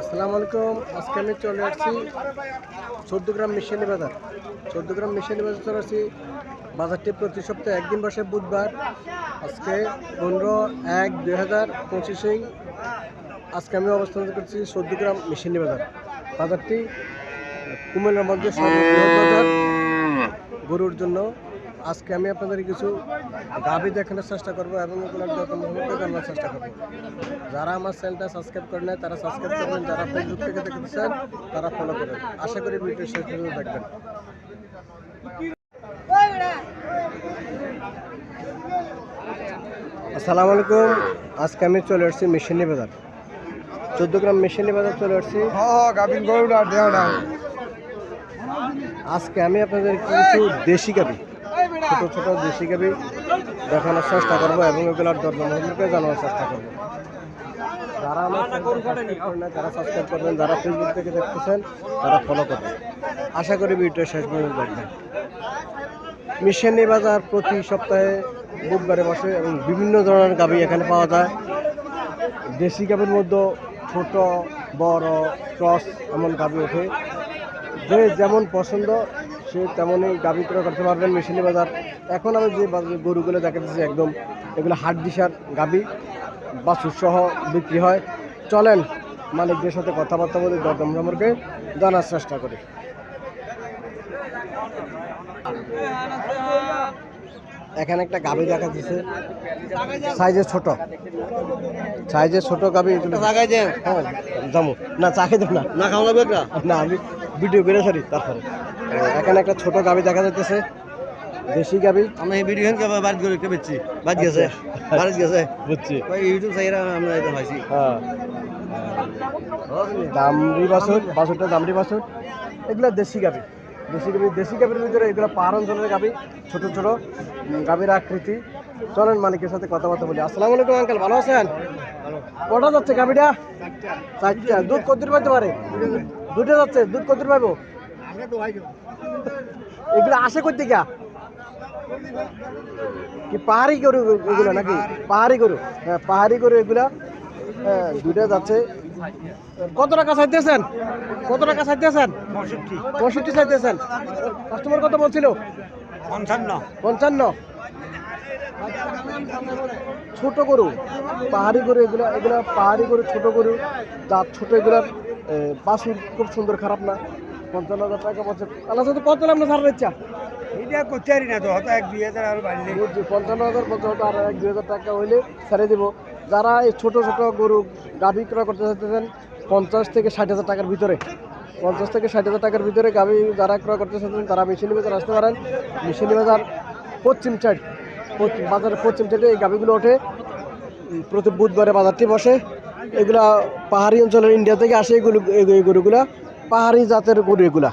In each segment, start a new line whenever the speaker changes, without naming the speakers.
আসসালামু আলাইকুম। আজকে আমি চলে আসছি 14 গ্রাম মিশালি বাজার। 14 গ্রাম মিশালি বাজার চলে আসছি। বাজারটি প্রতি সপ্তাহে একদিন বসে বুধবার। আজকে 15/1/2025 আজকে আমি অবস্থান করছি 14 গ্রাম মিশালি বাজার। বাজারটি কুমিল্লার মধ্যে সর্ববৃহৎ বাজার গরুর জন্য। আজকে আমি আপনাদের কিছু গাভী দেখানোর চেষ্টা করবো এবং এগুলোর জানানোর চেষ্টা করবো। যারা আমার চ্যানেলটা সাবস্ক্রাইব করে নেয় তারা সাবস্ক্রাইব করবেন, যারা ফেসবুক থেকে দেখতেছেন তারা ফলো করবেন। আশা করি ভিডিও শেষ পর্যন্ত দেখবেন। আসসালামু আলাইকুম। আজকে আমি চলে আসছি মিশালি বাজার। 14 গ্রাম মিশালি বাজার চলে আসছি। আজকে আমি আপনাদের কিছু দেশি গাভী, ছোট ছোট দেশি গাভী দেখানোর চেষ্টা করবো এবং এগুলোর দরদামকে জানানোর চেষ্টা করবো। যারা আমার যারা সাবস্ক্রাইব করবেন, যারা ফেসবুক থেকে দেখতেছেন তারা ফলো করবেন। আশা করি ভিডিও শেষ পর্যন্ত দেখবেন। মিশালি বাজার প্রতি সপ্তাহে বুধবারে বসে এবং বিভিন্ন ধরনের গাভী এখানে পাওয়া যায়। দেশি গাভীর মধ্যে ছোট বড় ক্রস এমন গাভী ওঠে। যে যেমন পছন্দ সে তেমনই গাভী ক্রয় করতে পারবেন মিশালি বাজার। এখন আমি যে গরুগুলো দেখাচ্ছি একদম এগুলো হাট দিশার গাভী, বাছুর সহ বিক্রি হয়। চলেন মালিকদের সাথে কথাবার্তা বলে দরদাম সম্পর্কে জানার চেষ্টা করি। এখানে একটা গাভী দেখা যাচ্ছে, সাইজে ছোট, সাইজে ছোট গাভী। হ্যাঁ যাবো না, চাকে দেব না, না খাওয়া লাগবে না, আমি ভিডিও করে সারি। তারপরে এখানে একটা ছোট গাভী দেখা যাচ্ছে, দেশি গাভী।
আমরা এই ভিডিও বাদ করে বেচছি, বাদ গেছে, বাদ গেছে,
বুঝছি।
ইউটিউব চাইরা আমরা এটা পাইছি।
হ্যাঁ, দামড়ি বাছুর, বাছুরটা দামড়ি বাছুর। এগুলো দেশি গাভী, দেশি গাভী। দেশি গাভীর ভিতরে এগুলো পাহাড় অঞ্চলের গাভী, ছোট ছোট গাভীর আকৃতি। চলেন মালিকের সাথে কথাবার্তা বলি। আসসালামু আলাইকুম আঙ্কেল, ভালো আছেন? কটা যাচ্ছে গাভীটা? চারটা। দুধ কতদূর পাইতে পারে? দুটো যাচ্ছে। দুধ কতদূর পাইবো? এগুলো আসে কই থেকে? কি পাহাড়ি গরু এগুলো নাকি? পাহাড়ি গরু। হ্যাঁ পাহাড়ি গরু এগুলা। হ্যাঁ দুইটা যাচ্ছে। কত টাকা চাইতেছেন? কত টাকা চাইতেছেন? 65 চাইতেছেন। কাস্টমার কত বলছিল? 55। ছোট গরু, পাহাড়ি গরু এগুলা, এগুলা পাহাড়ি গরু, ছোট গরু, দাঁত ছোট। এগুলার বাছুর খুব সুন্দর, খারাপ না। 55,000 টাকা বলছে। আল্লাহ সাথে কত নাম না ছাড়ার ইচ্ছা?
এটা করতে পারি না তো, হয়তো 1-2 হাজার আর বাড়লে।
55,000 বলতে হতো, আর 1-2 হাজার টাকা হইলে ছেড়ে দিব। যারা এই ছোট ছোট গরু গাভী ক্রয় করতে চাইতেছেন 50 থেকে 60,000 টাকার ভিতরে, 50 থেকে 60,000 টাকার ভিতরে গাভী যারা ক্রয় করতে চাইতেন তারা মিশালি বাজার আসতে পারেন। মিশালি বাজার পশ্চিম সাইড, বাজারের পশ্চিম সাইডে এই গাভীগুলো ওঠে। প্রতি বুধবারে বাজারটি বসে। এগুলা পাহাড়ি অঞ্চলের, ইন্ডিয়া থেকে আসে এগুলো। এই গরুগুলা পাহাড়ি জাতের গরু। এগুলা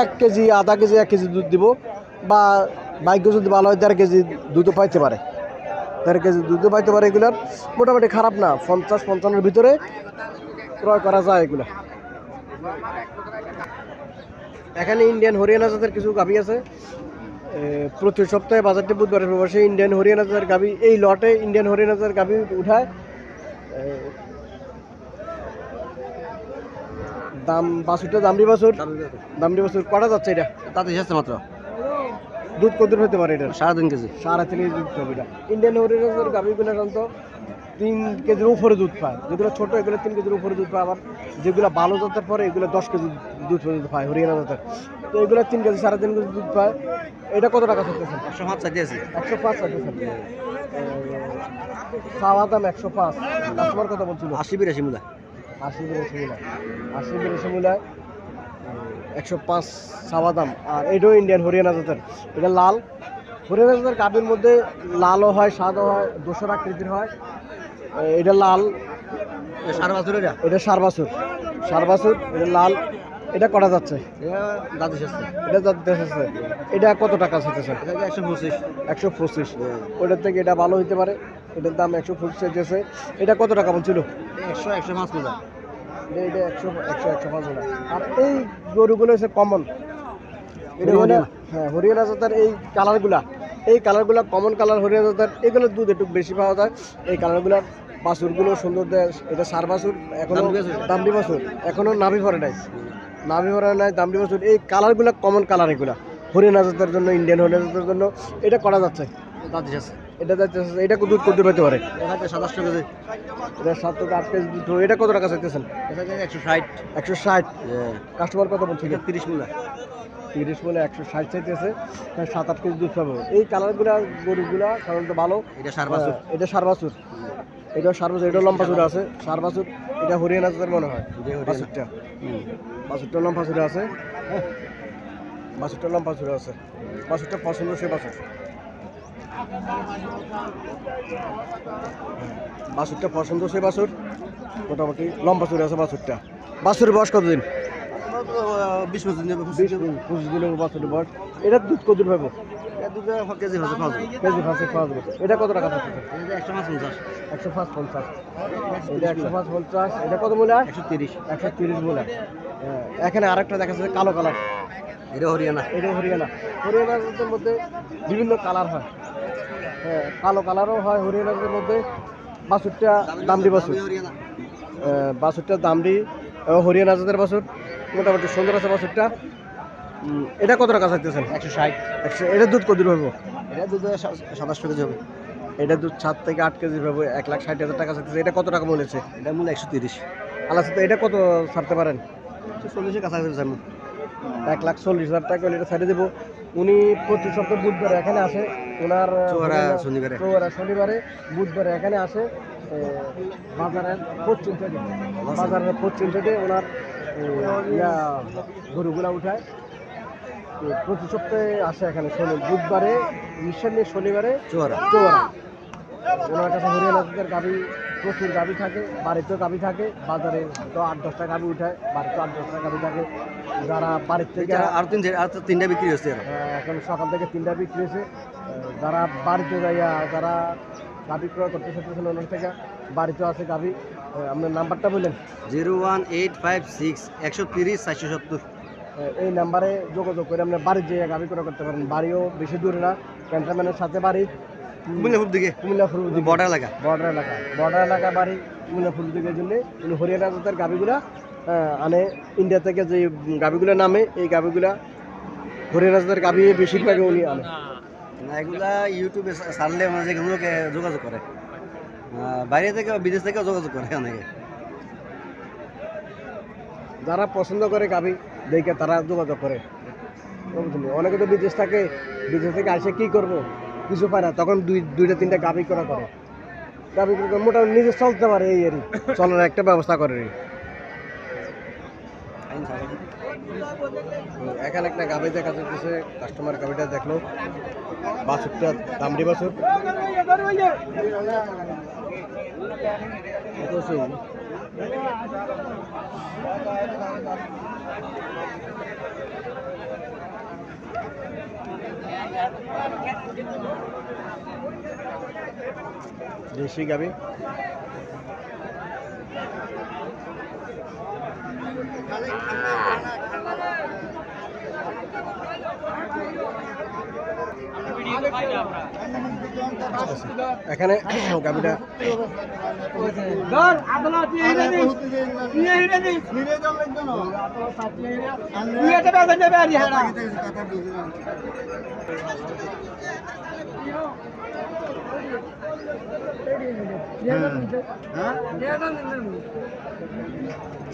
1 কেজি, আধা কেজি, 1 কেজি দুধ দিব, বা ভাগ্য যদি ভালো হয় 1.5 কেজি দুধও পাইতে পারে। 1.5 কেজি দুধও পাইতে পারে। এগুলার মোটামুটি খারাপ না, 50-55-এর ভিতরে ক্রয় করা যায় এগুলা। এখানে ইন্ডিয়ান হরিয়ানা জাতের কিছু গাভী আছে। প্রতি সপ্তাহে বাজারটি বুধবারে বসে। ইন্ডিয়ান হরিয়ানা জাতের গাভী, এই লটে ইন্ডিয়ান হরিয়ানা জাতের গাভী উঠায়। দাম বাছুরটা দামড়ি বাছুর, দামড়ি বাছুর। কটা যাচ্ছে এটা?
তাতে যাচ্ছে মাত্র।
দুধ কত হতে পারে এটা?
3.5 কেজি।
3.5 কেজি দুধ পাবে এটা। ইন্ডিয়ান হরিয়ানা জাতের গাভীগুলো সাধারণত 3 কেজির উপরে দুধ পায়। যেগুলো ছোট এগুলো 3 কেজির উপরে দুধ পায়। আবার যেগুলো ভালো জাতের পরে এগুলো 10 কেজি দুধ পর্যন্ত পায় হরিয়ানা জাতের। তো এগুলো 3 কেজি 3.5 কেজি দুধ পায়। এটা কত টাকা চাইতেছেন?
105 চাইতেছি।
105 চাইতেছেন। চাওয়া দাম 105। কাস্টমার কত বলছিল?
80-82 মূলা।
80-82 মূলায় 105 চাওয়া দাম। আর এটাও ইন্ডিয়ান হরিয়ানা জাতের। এটা লাল হরিয়ানা জাতের গাভীর মধ্যে লালও হয়, সাদা হয়, দোসর আকৃতির হয়। এটা লাল,
সার বাছুর।
এটা সার বাছুর, সার বাছুর। এটা লাল। এটা করা যাচ্ছে?
দাঁত এসেছে।
এটা যাচ্ছে। এটা কত টাকা চাইতেছে?
125।
125। ওইটার থেকে এটা ভালো হইতে পারে। এটার দাম 125 চাইতেছে। এটা কত টাকা বলছিল?
100-105 মূলা।
এটা 100-105 মূলা। আর এই গরুগুলো হচ্ছে কমন। হ্যাঁ হরিয়ানা জাতের এই কালারগুলা, এই কালারগুলা কমন কালার হরিয়ানা জাতের। এগুলোর দুধ একটু বেশি পাওয়া যায়। এই কালারগুলার বাছুরগুলো সুন্দর দেয়। এটা সার বাছুর, এখনো
দামড়ি বাছুর?
দামড়ি বাছুর, এখনো নাভি ভরে নাই, নাভি ভরে নাই দামড়ি বাছুর। এই কালারগুলো কমন কালার, এগুলা হরিয়ানা জাতের জন্য, ইন্ডিয়ান হরিয়ানা জাতের জন্য এটা করা যাচ্ছে।
দাঁতিস আছে
এটা যাচ্ছে, এটা দুধ কত পেতে পারে?
এটা 27 কেজি,
এটা 7 থেকে 8 কেজি দুধ। এটা কত টাকা চাইতেছেন?
এটা 160,
160। কাস্টমার কত বলছে?
এটা 30 মূলা।
30 বলে 160 চাইতেছে, 7-8 কেজি দুধ পাবো। এই কালারগুলা গরুগুলা সাধারণত ভালো।
এটা সার বাছুর।
এটা সার বাছুর, এটাও সার বাছুর, এটাও লম্বা চূড়া আছে সার বাছুর। এটা হরিয়ানা জাতের মনে হয় বাছুরটা। বাছুরটা লম্বা চূড়া আছে, বাছুরটা লম্বা চূড়া আছে। বাছুরটা পছন্দ সে বাছুর, বাছুরটা পছন্দ সে বাছুর, মোটামুটি লম্বা চূড়া আছে বাছুরটা। বাছুরের বয়স কতদিন?
20 কেজি নেবে।
25 দিনের বাছুরের বয়স। এটার দুধ কত পাবো?
এটা 2 কেজি ভাজা খাওয়া যাবে।
কেজি ফাঁসে খাওয়া যাবে। এটা কত টাকা থাকছে?
এটা 150,
105-50। এটা 105-50। এটা কত মূল্য?
130।
130 মূল্য। এখানে আরেকটা দেখা যাচ্ছে কালো কালার,
এটা হরিয়ানা।
এটা হরিয়ানা। হরিয়ানার মধ্যে বিভিন্ন কালার হয়, হ্যাঁ কালো কালারও হয় হরিয়ানার মধ্যে। বাছুরটা দামড়ি বাছুর,
হরিয়ানা।
বাছুরটা দামড়ি এবং হরিয়ানা জাতের বাছুর, মোটামুটি সুন্দর আছে বাছুরটা। এটা কত টাকা চাইতেছেন?
160।
এটা দুধ কত দূর পাবো?
এটা 27 কেজি হবে।
এটা দুধ 7 থেকে 8 কেজি পাবো। 1,60,000 টাকা চাইতেছে। এটা কত টাকা বলেছে?
এটা মূল্য 130।
আল্লাহ সাথে এটা কত ছাড়তে পারেন?
40 কাছাকাছি যাবো।
1,40,000 টাকা হলে এটা ছেড়ে দেবো। উনি প্রতি সপ্তাহ বুধবারে এখানে আসে, ওনার
চৌরা শনিবারে।
চৌরা শনিবারে, বুধবারে এখানে আসে। বাজারের পশ্চিম সাইডে, বাজারের পশ্চিম সাইডে ওনার গরুগুলা উঠায়। প্রতি সপ্তাহে আসে এখানে বুধবারে, নিঃসন্দেহে শনিবারে
চৌরা।
চৌরা। ওনার কাছে হরিয়ানা জাতের গাভী, প্রচুর গাভী থাকে, বাড়িতেও গাভী থাকে। বাজারে তো 8-10টা গাভী উঠায়, বাড়িতেও 8-10টা গাভী থাকে। যারা বাড়ির থেকে
আর তিনটা বিক্রি হচ্ছে।
এখন সকাল থেকে 3টা বিক্রি হয়েছে। যারা বাড়িতে যাইয়া যারা গাভী ক্রয় করতে চাইতেছেন ওনার থেকে, বাড়িতেও আছে গাভী। আপনার নাম্বারটা বললেন?
01856 130 470।
এই নাম্বারে যোগাযোগ করে আপনার বাড়ির যেয়ে গাভী ক্রয় করতে পারেন। বাড়িও বেশি দূরে না, ক্যান্টনমেন্টের সাথে বাড়ি,
কুমিল্লাপুর দিকে,
কুমিল্লাপুর
বর্ডার এলাকা।
বর্ডার এলাকা বাড়ি কুমিল্লাপুর দিকের জন্য উনি হরিয়ানা জাতের গাভীগুলা আনে। ইন্ডিয়া থেকে যে গাভীগুলো নামে, এই গাভীগুলা হরিয়ানা জাতের গাভী বেশিরভাগই উনি আনে।
এগুলা ইউটিউবে ছাড়লে মানে যেগুলোকে যোগাযোগ করে, বাইরে থেকে বিদেশ থেকে যোগাযোগ করে অনেকে।
যারা পছন্দ করে গাভী দেখে তারা যোগাযোগ করে। অনেকে তো বিদেশ থাকে, বিদেশ থেকে আসে কি করব, কিছু পায় না, তখন 2-3টা গাভী করা করে। গাভী করে মোটামুটি নিজে চলতে পারে, এই এরই চলার একটা ব্যবস্থা করে। এখানে একটা গাভী দেখা যাচ্ছে, কাস্টমার গাভীটা দেখলো। বাছুরটা দামড়ি বাছুর। দেশি গাভী। এখানে গাভীটা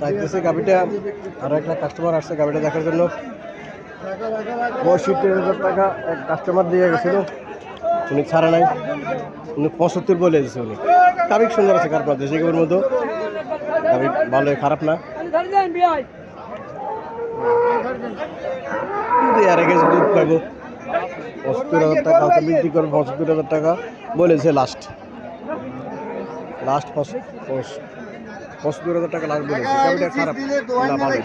চাইতেছে গাভীটা। আরো একটা কাস্টমার আসছে গাভীটা দেখার জন্য। 65,000 টাকা এক কাস্টমার দিয়ে গেছিল, উনি ছাড়া নাই, উনি 75 বলে দিয়েছে। উনি গাভী সুন্দর আছে, খারাপ না, দেশি গাভীর মতো গাভী ভালোই, খারাপ না। 2.5 কেজি দুধ পাবো। 75,000 টাকা বিক্রি করবো। 75,000 টাকা বলেছে লাস্ট 75,000 টাকা লাস্ট বলেছে। গাভীটা খারাপ না, ভালো।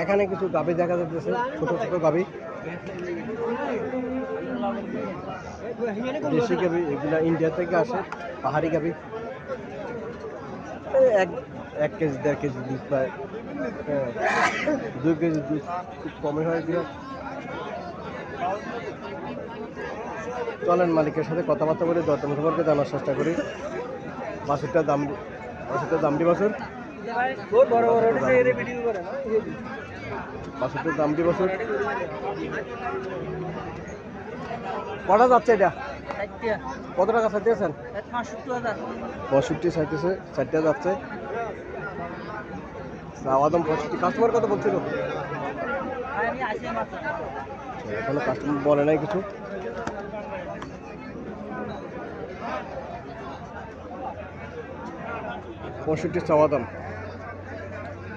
এখানে কিছু গাভী দেখা যাচ্ছে, ছোট ছোট গাভী, দেশি গাভী। এগুলা ইন্ডিয়া থেকে আসে, পাহাড়ি গাভী। 1 কেজি 1.5 কেজি দুধ পায়, 2 কেজি দুধ খুব কমে হয়। চলেন মালিকের সাথে কথাবার্তা বলে দরদাম সম্পর্কে জানার চেষ্টা করি। বাছুরটার দাম দি বাছুর, বাছুরটার দাম দি বাছুর কটা যাচ্ছে এটা? কত টাকা চাইতেছেন? 65 চাইতেছে, 4টা যাচ্ছে। আওয়াদম 65। কাস্টমার কত বলছিল? এখনো কাস্টমার বলে নাই কিছু। 65 চাওয়া দাম,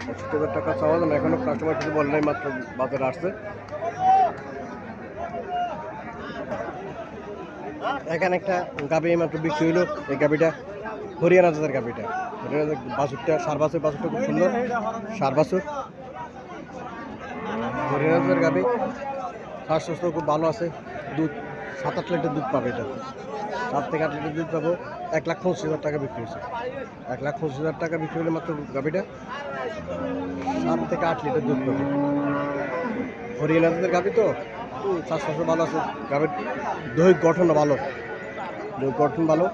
65,000 টাকা চাওয়া দাম। এখনো কাস্টমার কিছু বলে নাই, মাত্র বাজারে আসছে। এখানে একটা গাভি মাত্র বিক্রি হইলো। এই গাভিটা হরিয়ানা জাতের গাভিটা, হরিয়ানা বাছুরটা সার বাছুর, বাছুরটা খুব সুন্দর সার বাছুর, হরিয়ানা জাতের গাভি। স্বাস্থ্য খুব ভালো আছে। দুধ 7-8 লিটার দুধ পাবে এটা, 7 থেকে 8 লিটার দুধ পাবো। 1,25,000 টাকা বিক্রি হয়েছে। 1,25,000 টাকা বিক্রি হলে মাত্র গাভিটা 7 থেকে 8 লিটার দুধ পাবে। হরিয়ানা জাতের গাভি তো স্বাস্থ্য ভালো আছে। গাভির দৈহিক গঠন ভালো, দৈহিক গঠন ভালো।